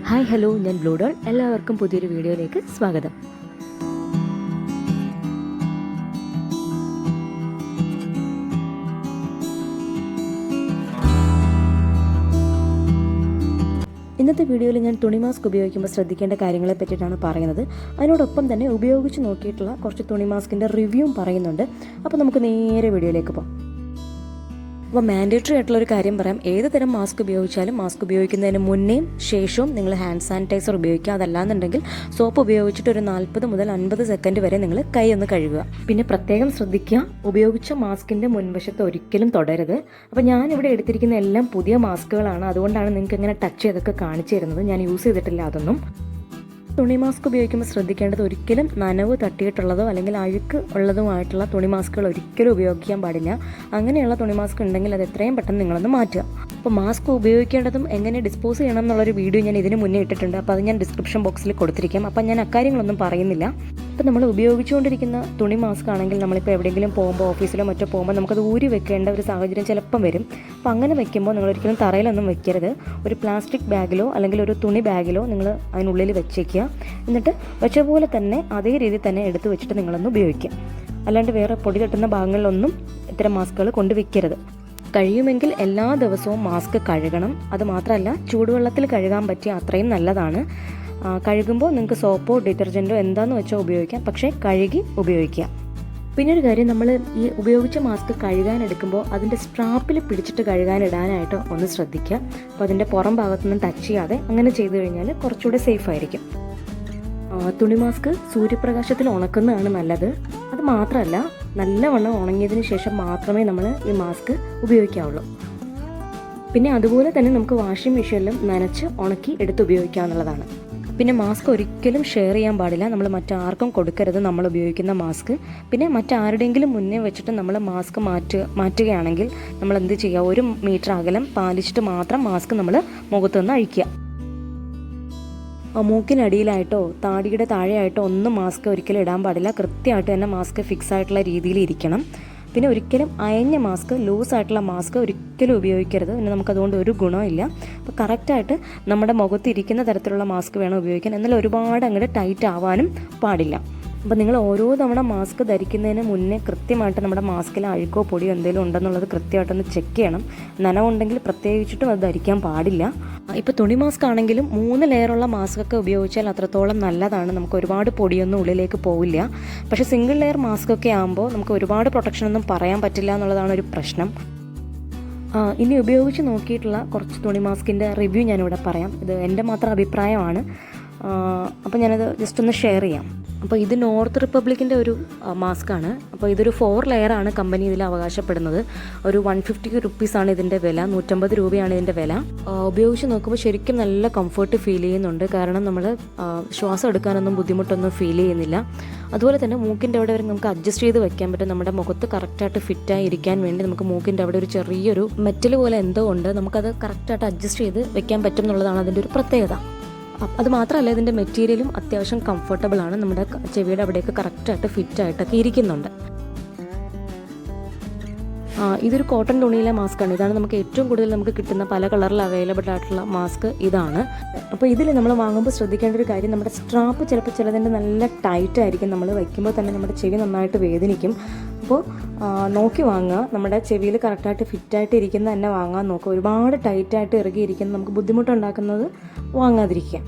Hi hello, ഞാൻ ബ്ലൂഡോൾ. എല്ലാവർക്കും പുതിയൊരു വീഡിയോയിലേക്ക് സ്വാഗതം. ഇന്നത്തെ വീഡിയോയിൽ ഞാൻ തുണി മാസ്ക് ഉപയോഗിക്കുമ്പോൾ ശ്രദ്ധിക്കേണ്ട കാര്യങ്ങളെ പറ്റിയിട്ടാണ് പറയുന്നത്. അതിനോടൊപ്പം തന്നെ ഉപയോഗിച്ച് നോക്കിയിട്ടുള്ള കുറച്ച് തുണി മാസ്കിൻ്റെ റിവ്യൂവും പറയുന്നുണ്ട്. അപ്പോൾ നമുക്ക് നേരെ വീഡിയോയിലേക്ക് പോകാം. അപ്പോൾ മാൻഡേറ്ററി ആയിട്ടുള്ളൊരു കാര്യം പറയാം. ഏത് തരം മാസ്ക് ഉപയോഗിച്ചാലും മാസ്ക് ഉപയോഗിക്കുന്നതിന് മുന്നേയും ശേഷവും നിങ്ങൾ ഹാൻഡ് സാനിറ്റൈസർ ഉപയോഗിക്കുക. അതല്ലാന്നുണ്ടെങ്കിൽ സോപ്പ് ഉപയോഗിച്ചിട്ട് ഒരു 40 മുതൽ 50 സെക്കൻഡ് വരെ നിങ്ങൾ കൈ ഒന്ന് കഴുകുക. പിന്നെ പ്രത്യേകം ശ്രദ്ധിക്കുക, ഉപയോഗിച്ച മാസ്കിൻ്റെ മുൻവശത്ത് ഒരിക്കലും തൊടരുത്. അപ്പോൾ ഞാനിവിടെ എടുത്തിരിക്കുന്ന എല്ലാം പുതിയ മാസ്കുകളാണ്. അതുകൊണ്ടാണ് നിങ്ങൾക്ക് ഇങ്ങനെ ടച്ച് ചെയ്തൊക്കെ കാണിച്ചു തരുന്നത്. ഞാൻ യൂസ് ചെയ്തിട്ടില്ല അതൊന്നും. തുണി മാസ്ക് ഉപയോഗിക്കുമ്പോൾ ശ്രദ്ധിക്കേണ്ടത് ഒരിക്കലും നനവ് തട്ടിയിട്ടുള്ളതോ അല്ലെങ്കിൽ അഴുക്ക് ഉള്ളതുമായിട്ടുള്ള തുണി മാസ്കുകൾ ഒരിക്കലും ഉപയോഗിക്കാൻ പാടില്ല. അങ്ങനെയുള്ള തുണി മാസ്ക് ഉണ്ടെങ്കിൽ അത് എത്രയും പെട്ടെന്ന് നിങ്ങളൊന്ന് മാറ്റുക. അപ്പോൾ മാസ്ക് ഉപയോഗിക്കേണ്ടതും എങ്ങനെ ഡിസ്പോസ് ചെയ്യണം എന്നുള്ളൊരു വീഡിയോ ഞാൻ ഇതിന് മുന്നേ ഇട്ടിട്ടുണ്ട്. അപ്പോൾ അത് ഞാൻ ഡിസ്ക്രിപ്ഷൻ ബോക്സിൽ കൊടുത്തിരിക്കാം. അപ്പോൾ ഞാൻ അക്കാര്യങ്ങളൊന്നും പറയുന്നില്ല. ഇപ്പോൾ നമ്മൾ ഉപയോഗിച്ചുകൊണ്ടിരിക്കുന്ന തുണി മാസ്ക് ആണെങ്കിൽ നമ്മളിപ്പോൾ എവിടെയെങ്കിലും പോകുമ്പോൾ ഓഫീസിലോ മറ്റോ പോകുമ്പോൾ നമുക്കത് ഊരി വെക്കേണ്ട ഒരു സാഹചര്യം ചിലപ്പം വരും. അപ്പോൾ അങ്ങനെ വെക്കുമ്പോൾ നിങ്ങൾ ഒരിക്കലും തറയിലൊന്നും വെക്കരുത്. ഒരു പ്ലാസ്റ്റിക് ബാഗിലോ അല്ലെങ്കിൽ ഒരു തുണി ബാഗിലോ നിങ്ങൾ അതിനുള്ളിൽ വെച്ചേക്കുക. എന്നിട്ട് വെച്ച പോലെ തന്നെ അതേ രീതിയിൽ തന്നെ എടുത്ത് വെച്ചിട്ട് നിങ്ങളൊന്ന് ഉപയോഗിക്കുക. അല്ലാണ്ട് വേറെ പൊടി തട്ടുന്ന ഭാഗങ്ങളിലൊന്നും ഇത്തരം മാസ്കുകൾ കൊണ്ടുവയ്ക്കരുത്. കഴിയുമെങ്കിൽ എല്ലാ ദിവസവും മാസ്ക് കഴുകണം. അത് മാത്രമല്ല, ചൂടുവെള്ളത്തിൽ കഴുകാൻ പറ്റിയ അത്രയും നല്ലതാണ്. കഴുകുമ്പോൾ നിങ്ങൾക്ക് സോപ്പോ ഡിറ്റർജൻറ്റോ എന്താണെന്ന് വെച്ചാൽ ഉപയോഗിക്കാം, പക്ഷേ കഴുകി ഉപയോഗിക്കുക. പിന്നെ ഒരു കാര്യം, നമ്മൾ ഈ ഉപയോഗിച്ച മാസ്ക് കഴുകാനെടുക്കുമ്പോൾ അതിൻ്റെ സ്ട്രാപ്പിൽ പിടിച്ചിട്ട് കഴുകാനിടാനായിട്ട് ഒന്ന് ശ്രദ്ധിക്കുക. അപ്പോൾ അതിൻ്റെ പുറം ഭാഗത്തൊന്നും ടച്ച് ചെയ്യാതെ അങ്ങനെ ചെയ്തു കഴിഞ്ഞാൽ കുറച്ചുകൂടെ സേഫ് ആയിരിക്കും. തുണി മാസ്ക് സൂര്യപ്രകാശത്തിൽ ഉണക്കുന്നതാണ് നല്ലത്. അത് മാത്രമല്ല, നല്ലവണ്ണം ഉണങ്ങിയതിന് ശേഷം മാത്രമേ നമ്മൾ ഈ മാസ്ക് ഉപയോഗിക്കാവുള്ളൂ. പിന്നെ അതുപോലെ തന്നെ നമുക്ക് വാഷിംഗ് മെഷീനിലും നനച്ച് ഉണക്കി എടുത്ത് ഉപയോഗിക്കാവുന്നതാണ്. പിന്നെ മാസ്ക് ഒരിക്കലും ഷെയർ ചെയ്യാൻ പാടില്ല. നമ്മൾ മറ്റാർക്കും കൊടുക്കരുത് നമ്മൾ ഉപയോഗിക്കുന്ന മാസ്ക്. പിന്നെ മറ്റാരുടെയെങ്കിലും മുന്നേ വെച്ചിട്ട് നമ്മൾ മാസ്ക് മാറ്റുകയാണെങ്കിൽ നമ്മൾ എന്ത് ചെയ്യുക, 1 മീറ്റർ അകലം പാലിച്ചിട്ട് മാത്രം മാസ്ക് നമ്മൾ മുഖത്തുനിന്ന് അഴിക്കുക. മൂക്കിനടിയിലായിട്ടോ താടിയുടെ താഴെയായിട്ടോ ഒന്നും മാസ്ക് ഒരിക്കലും ഇടാൻ പാടില്ല. കൃത്യമായിട്ട് തന്നെ മാസ്ക് ഫിക്സ് ആയിട്ടുള്ള രീതിയിൽ ഇരിക്കണം. പിന്നെ ഒരിക്കലും അയഞ്ഞ മാസ്ക്, ലൂസായിട്ടുള്ള മാസ്ക് ഒരിക്കലും ഉപയോഗിക്കരുത്. പിന്നെ നമുക്കതുകൊണ്ട് ഒരു ഗുണമില്ല. അപ്പോൾ കറക്റ്റായിട്ട് നമ്മുടെ മുഖത്തിരിക്കുന്ന തരത്തിലുള്ള മാസ്ക് വേണം ഉപയോഗിക്കാൻ. എന്നാൽ ഒരുപാട് അങ്ങോട്ട് ടൈറ്റ് ആവാനും പാടില്ല. അപ്പോൾ നിങ്ങൾ ഓരോ തവണ മാസ്ക് ധരിക്കുന്നതിന് മുന്നേ കൃത്യമായിട്ട് നമ്മുടെ മാസ്കിൽ അഴുക്കോ പൊടിയോ എന്തെങ്കിലും ഉണ്ടെന്നുള്ളത് കൃത്യമായിട്ടൊന്ന് ചെക്ക് ചെയ്യണം. നനവുണ്ടെങ്കിൽ പ്രത്യേകിച്ചിട്ടും അത് ധരിക്കാൻ പാടില്ല. ഇപ്പോൾ തുണി മാസ്ക് ആണെങ്കിലും 3 ലെയറുള്ള മാസ്കൊക്കെ ഉപയോഗിച്ചാൽ അത്രത്തോളം നല്ലതാണ്. നമുക്ക് ഒരുപാട് പൊടിയൊന്നും ഉള്ളിലേക്ക് പോവില്ല. പക്ഷേ സിംഗിൾ ലെയർ മാസ്കൊക്കെ ആകുമ്പോൾ നമുക്ക് ഒരുപാട് പ്രൊട്ടക്ഷനൊന്നും പറയാൻ പറ്റില്ല എന്നുള്ളതാണ് ഒരു പ്രശ്നം. ഇനി ഉപയോഗിച്ച് നോക്കിയിട്ടുള്ള കുറച്ച് തുണി മാസ്കിൻ്റെ റിവ്യൂ ഞാനിവിടെ പറയാം. ഇത് എൻ്റെ മാത്രം അഭിപ്രായമാണ്. അപ്പോൾ ഞാനത് ജസ്റ്റ് ഒന്ന് ഷെയർ ചെയ്യാം. അപ്പോൾ ഇത് നോർത്ത് റിപ്പബ്ലിക്കിൻ്റെ ഒരു മാസ്കാണ്. അപ്പോൾ ഇതൊരു 4 ലെയറാണ് കമ്പനി ഇതിൽ അവകാശപ്പെടുന്നത്. ഒരു 150 റുപ്പീസാണ് ഇതിൻ്റെ വില. 150 രൂപയാണ് ഇതിൻ്റെ വില. ഉപയോഗിച്ച് നോക്കുമ്പോൾ ശരിക്കും നല്ല കംഫർട്ട് ഫീൽ ചെയ്യുന്നുണ്ട്. കാരണം നമ്മൾ ശ്വാസം എടുക്കാനൊന്നും ബുദ്ധിമുട്ടൊന്നും ഫീൽ ചെയ്യുന്നില്ല. അതുപോലെ തന്നെ മൂക്കിൻ്റെ അവിടെ വരെ നമുക്ക് അഡ്ജസ്റ്റ് ചെയ്ത് വെക്കാൻ പറ്റും. നമ്മുടെ മുഖത്ത് കറക്റ്റായിട്ട് ഫിറ്റായി ഇരിക്കാൻ വേണ്ടി നമുക്ക് മൂക്കിൻ്റെ അവിടെ ഒരു ചെറിയൊരു മെറ്റൽ പോലെ എന്തോ ഉണ്ട്. നമുക്കത് കറക്റ്റായിട്ട് അഡ്ജസ്റ്റ് ചെയ്ത് വെക്കാൻ പറ്റും എന്നുള്ളതാണ് അതിൻ്റെ ഒരു പ്രത്യേകത. അത് മാത്രമല്ല, ഇതിൻ്റെ മെറ്റീരിയലും അത്യാവശ്യം കംഫർട്ടബിൾ ആണ്. നമ്മുടെ ചെവിയുടെ അവിടെയൊക്കെ കറക്റ്റായിട്ട് ഫിറ്റായിട്ടൊക്കെ ഇരിക്കുന്നുണ്ട്. ഇതൊരു കോട്ടൺ തുണിയിലെ മാസ്കാണ്. ഇതാണ് നമുക്ക് ഏറ്റവും കൂടുതൽ നമുക്ക് കിട്ടുന്ന പല കളറിൽ അവൈലബിൾ ആയിട്ടുള്ള മാസ്ക് ഇതാണ്. അപ്പോൾ ഇതിൽ നമ്മൾ വാങ്ങുമ്പോൾ ശ്രദ്ധിക്കേണ്ട ഒരു കാര്യം, നമ്മുടെ സ്ട്രാപ്പ് ചിലപ്പോൾ ചിലതിൻ്റെ നല്ല ടൈറ്റ് ആയിരിക്കും. നമ്മൾ വയ്ക്കുമ്പോൾ തന്നെ നമ്മുടെ ചെവി നന്നായിട്ട് വേദനിക്കും. അപ്പോൾ നോക്കി വാങ്ങുക. നമ്മുടെ ചെവിയിൽ കറക്റ്റായിട്ട് ഫിറ്റായിട്ട് ഇരിക്കുന്ന തന്നെ വാങ്ങാൻ നോക്കുക. ഒരുപാട് ടൈറ്റായിട്ട് ഇറുകിയിരിക്കുന്നത് നമുക്ക് ബുദ്ധിമുട്ടുണ്ടാക്കുന്നത് വാങ്ങാതിരിക്കുക.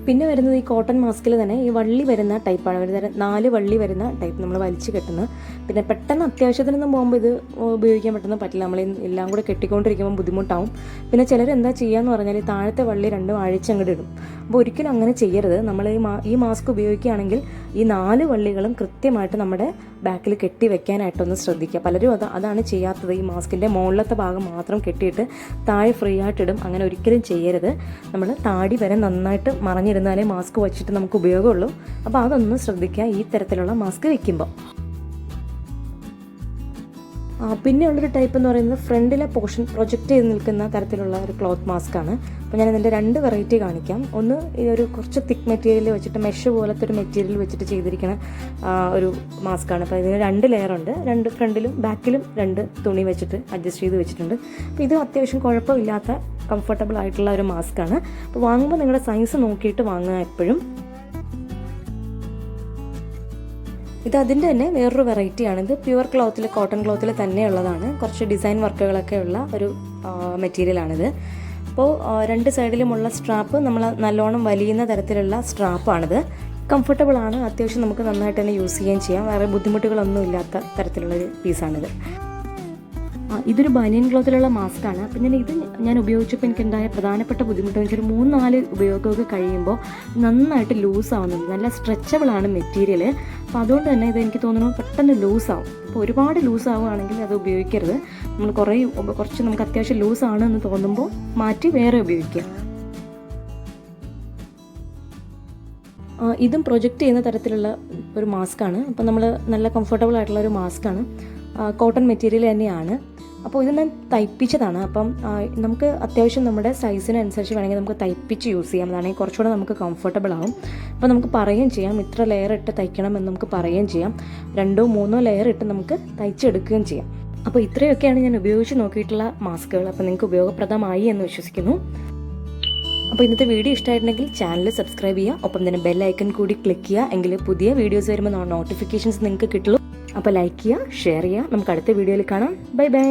പിന്നെ വരുന്നത് ഈ കോട്ടൺ മാസ്കിൽ തന്നെ ഈ വള്ളി വരുന്ന ടൈപ്പാണ്. ഒരു തരം 4 വള്ളി വരുന്ന ടൈപ്പ് നമ്മൾ വലിച്ച് കെട്ടുന്നത്. പിന്നെ പെട്ടെന്ന് അത്യാവശ്യത്തിനൊന്നും പോകുമ്പോൾ ഇത് ഉപയോഗിക്കാൻ പറ്റില്ല. നമ്മൾ എല്ലാം കൂടെ കെട്ടിക്കൊണ്ടിരിക്കുമ്പോൾ ബുദ്ധിമുട്ടാവും. പിന്നെ ചിലർ എന്താ ചെയ്യാന്ന് പറഞ്ഞാൽ താഴത്തെ വള്ളി 2 അഴിച്ചങ്ങോട്ട് ഇടും. അപ്പോൾ ഒരിക്കലും അങ്ങനെ ചെയ്യരുത്. നമ്മൾ ഈ മാസ്ക് ഉപയോഗിക്കുകയാണെങ്കിൽ ഈ 4 വള്ളികളും കൃത്യമായിട്ട് നമ്മുടെ ബാക്കിൽ കെട്ടി വെക്കാനായിട്ടൊന്ന് ശ്രദ്ധിക്കുക. പലരും അതാണ് ചെയ്യാത്തത്. ഈ മാസ്കിൻ്റെ മുകളിലത്തെ ഭാഗം മാത്രം കെട്ടിയിട്ട് താഴെ ഫ്രീ ആയിട്ടിടും. അങ്ങനെ ഒരിക്കലും ചെയ്യരുത്. നമ്മൾ താടി വരെ നന്നായിട്ട് മറഞ്ഞിരുന്നാലേ മാസ്ക് വെച്ചിട്ട് നമുക്ക് ഉപയോഗമുള്ളൂ. അപ്പോൾ അതൊന്ന് ശ്രദ്ധിക്കുക ഈ തരത്തിലുള്ള മാസ്ക് വയ്ക്കുമ്പോൾ. പിന്നെയുള്ളൊരു ടൈപ്പ് എന്ന് പറയുന്നത് ഫ്രണ്ടിലെ പോർഷൻ പ്രൊജക്റ്റ് ചെയ്ത് നിൽക്കുന്ന തരത്തിലുള്ള ഒരു ക്ലോത്ത് മാസ്ക് ആണ്. അപ്പോൾ ഞാൻ ഇതിൻ്റെ 2 വെറൈറ്റി കാണിക്കാം. ഒന്ന് ഈ ഒരു കുറച്ച് തിക്ക് മെറ്റീരിയൽ വെച്ചിട്ട് മെഷ് പോലത്തെ ഒരു മെറ്റീരിയൽ വെച്ചിട്ട് ചെയ്തിരിക്കുന്ന ഒരു മാസ്ക് ആണ്. അപ്പോൾ ഇതിന് 2 ലെയർ ഉണ്ട്. 2 ഫ്രണ്ടിലും ബാക്കിലും 2 തുണി വെച്ചിട്ട് അഡ്ജസ്റ്റ് ചെയ്ത് വെച്ചിട്ടുണ്ട്. അപ്പോൾ ഇത് അത്യാവശ്യം കുഴപ്പമില്ലാത്ത കംഫർട്ടബിൾ ആയിട്ടുള്ള ഒരു മാസ്ക് ആണ്. അപ്പോൾ വാങ്ങുമ്പോൾ നിങ്ങളുടെ സൈസ് നോക്കിയിട്ട് വാങ്ങുക എപ്പോഴും. ഇത് അതിൻ്റെ തന്നെ വേറൊരു വെറൈറ്റിയാണ്. ഇത് പ്യുവർ ക്ലോത്തിൽ, കോട്ടൺ ക്ലോത്തിൽ തന്നെയുള്ളതാണ്. കുറച്ച് ഡിസൈൻ വർക്കുകളൊക്കെ ഉള്ള ഒരു മെറ്റീരിയലാണിത്. അപ്പോൾ 2 സൈഡിലുമുള്ള സ്ട്രാപ്പ് നമ്മൾ നല്ലോണം വലിയുന്ന തരത്തിലുള്ള സ്ട്രാപ്പാണിത്. കംഫർട്ടബിൾ ആണ്, അത്യാവശ്യം നമുക്ക് നന്നായിട്ട് തന്നെ യൂസ് ചെയ്യുകയും ചെയ്യാം. വേറെ ബുദ്ധിമുട്ടുകളൊന്നും ഇല്ലാത്ത തരത്തിലുള്ളൊരു പീസാണിത്. ഇതൊരു ബനിയൻ ക്ലോത്തിലുള്ള മാസ്ക് ആണ്. അപ്പം ഞാൻ ഉപയോഗിച്ചപ്പോൾ എനിക്കുണ്ടായ പ്രധാനപ്പെട്ട ബുദ്ധിമുട്ട് എന്ന് വെച്ചാൽ 3-4 ഉപയോഗമൊക്കെ കഴിയുമ്പോൾ നന്നായിട്ട് ലൂസ് ആവുന്നുണ്ട്. നല്ല സ്ട്രെച്ചബിൾ ആണ് മെറ്റീരിയൽ. അപ്പോൾ അതുകൊണ്ട് തന്നെ ഇത് എനിക്ക് തോന്നുന്നു പെട്ടെന്ന് ലൂസാവും. അപ്പോൾ ഒരുപാട് ലൂസ് ആവുകയാണെങ്കിൽ അത് ഉപയോഗിക്കരുത്. നമ്മൾ കുറച്ച് നമുക്ക് അത്യാവശ്യം ലൂസ് ആണ് എന്ന് തോന്നുമ്പോൾ മാറ്റി വേറെ ഉപയോഗിക്കുക. ഇതും പ്രൊജക്റ്റ് ചെയ്യുന്ന തരത്തിലുള്ള ഒരു മാസ്കാണ്. അപ്പോൾ നമ്മൾ നല്ല കംഫർട്ടബിൾ ആയിട്ടുള്ള ഒരു മാസ്കാണ്. കോട്ടൺ മെറ്റീരിയൽ തന്നെയാണ്. അപ്പോൾ ഇത് ഞാൻ തയ്പ്പിച്ചതാണ്. അപ്പം നമുക്ക് അത്യാവശ്യം നമ്മുടെ സൈസിനനുസരിച്ച് വേണമെങ്കിൽ നമുക്ക് തയ്പ്പിച്ച് യൂസ് ചെയ്യാം. അതാണെങ്കിൽ കുറച്ചുകൂടെ നമുക്ക് കംഫർട്ടബിൾ ആവും. അപ്പോൾ നമുക്ക് പറയുകയും ചെയ്യാം, ഇത്ര ലെയർ ഇട്ട് തയ്ക്കണമെന്ന് നമുക്ക് പറയുകയും ചെയ്യാം. 2-3 ലെയർ ഇട്ട് നമുക്ക് തയ്ച്ചെടുക്കുകയും ചെയ്യാം. അപ്പോൾ ഇത്രയൊക്കെയാണ് ഞാൻ ഉപയോഗിച്ച് നോക്കിയിട്ടുള്ള മാസ്കുകൾ. അപ്പോൾ നിങ്ങൾക്ക് ഉപയോഗപ്രദമായി എന്ന് വിശ്വസിക്കുന്നു. അപ്പോൾ ഇന്നത്തെ വീഡിയോ ഇഷ്ടമായിട്ടുണ്ടെങ്കിൽ ചാനൽ സബ്സ്ക്രൈബ് ചെയ്യുക. ഒപ്പം തന്നെ ബെൽ ഐക്കൺ കൂടി ക്ലിക്ക് ചെയ്യുക. എങ്കിൽ പുതിയ വീഡിയോസ് വരുമ്പോൾ നോട്ടിഫിക്കേഷൻസ് നിങ്ങൾക്ക് കിട്ടുള്ളൂ. അപ്പോൾ ലൈക്ക് ചെയ്യുക, ഷെയർ ചെയ്യുക. നമുക്ക് അടുത്ത വീഡിയോയിൽ കാണാം. Bye bye.